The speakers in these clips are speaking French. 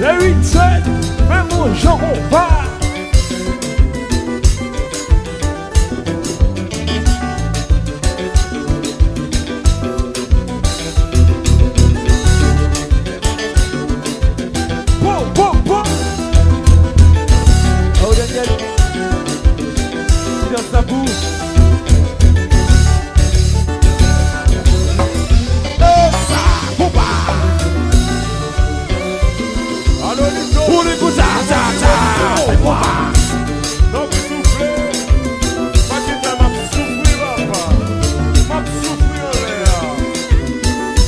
8-7, même mon Jean on va. Oh Daniel, il dans sa bouche. Pour les coups, non, vous soufflez. Pas qu'il t'a m'a soufflé, papa. M'a soufflé en l'air.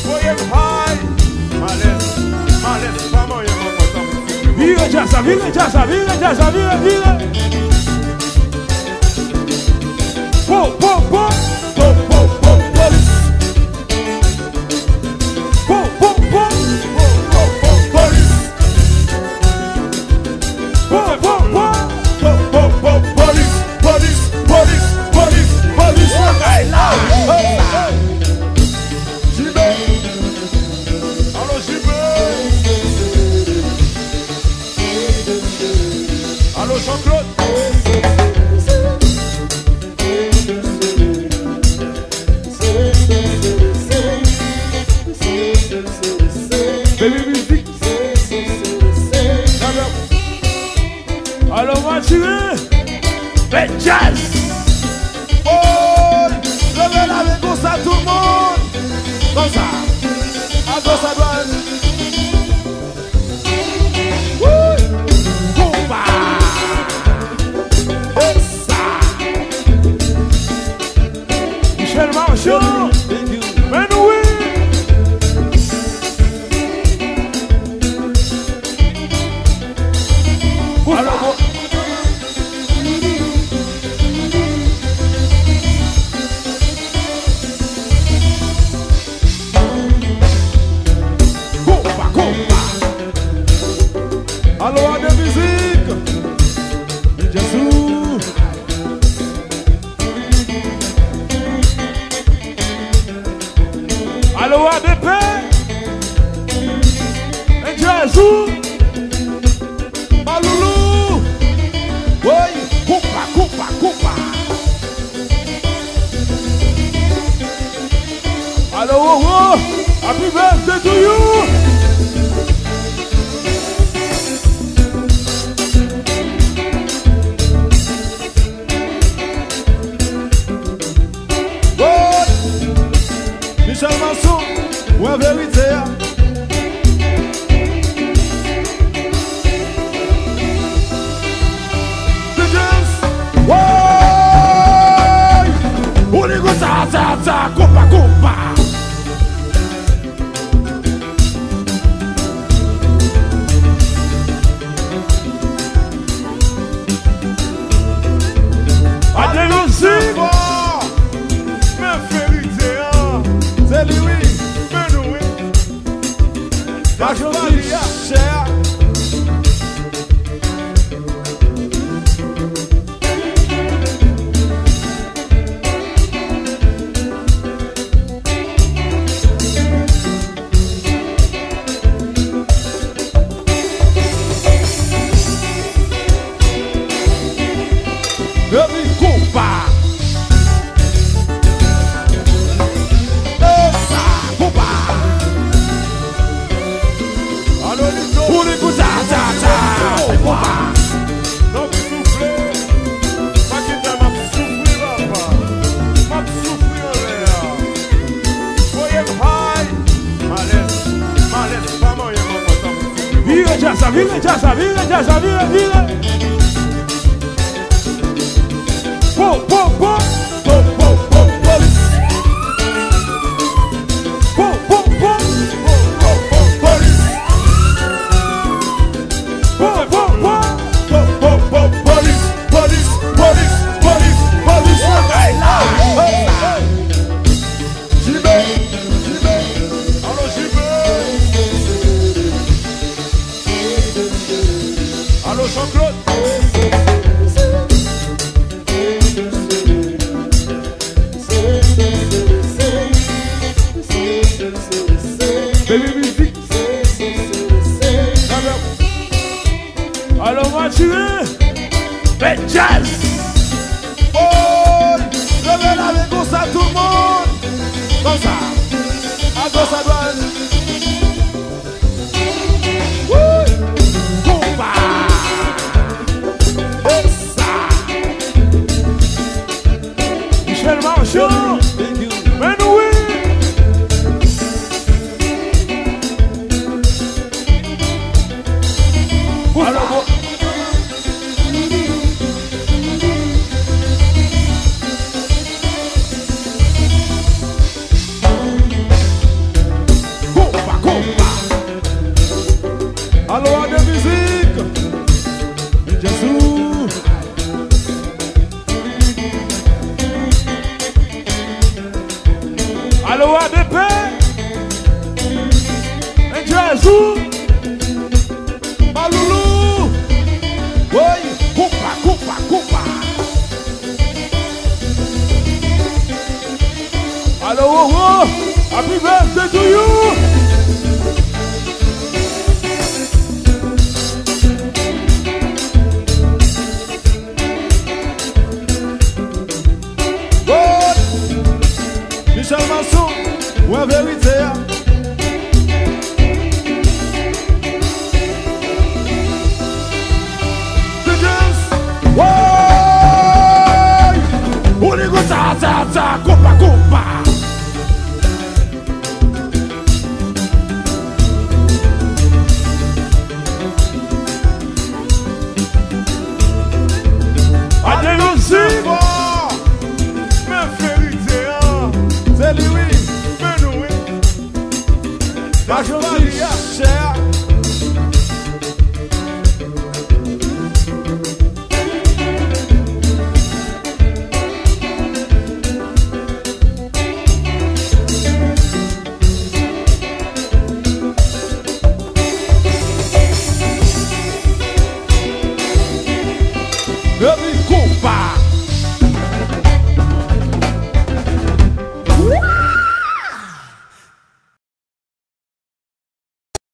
Voyez le high. Malaise, pas moyen, maman. Vire, jazza, vire, jazza, vire, jazza, vire, vire. Po, po, po. Po, po, po, police. Po, po, po. Po, po, po, police. Po, po, po. Po, po, po, police. Hey, là. JB. Allô, JB. Allô, Jean-Claude. Baby music. Alors Mathieu, le jazz. Oh, levez avec comme ça tout le monde. Comme ça. À gauche, à droite. Compa. Et ça. Michel Marchand. Mais oui. Alors, Allô, à de musique. Jésus. Allô ADP. Jésus. Maloulou. Oui. Coupa. Allô Wowo. Happy birthday to you. Michel Mansour, ouais, vérité. The James, ouais. On est comme ça, coupa. Allez aussi. C'est lui, mais nous, Gaspard, cher. Baby Compa. Pour les coups, non, vous soufflez. Pas qu'il t'a m'a soufflé, papa. M'a soufflé en l'air. Voyez le high. Malaise, pas moyen, maman. Vire, jazza, vire, jazza, vire. Po, po, po. Police. Po, po, po. Police. Po, po, po. Police. Hey, là. JB. Allô, JB. Allô, Jean-Claude. Baby music. Allô. continuer. Les jazz. Oh, levez avec comme ça tout le monde. Comme ça. À gauche, à droite. Compa. Et ça. Michel Marchand. Mais nous, oui. Alors, bon. Alô, de musique, Jesus. Alô, ADP, Jesus. Malulu, oi, culpa, culpa, culpa. Alô, oh, oh, happy birthday to you. Michel Masson, ou en vérité. The James, ouais, on est comme ça, coupa, coupa. Allez, aussi. C'est lui, mais nous, oui. La jolie chère. Baby, compa.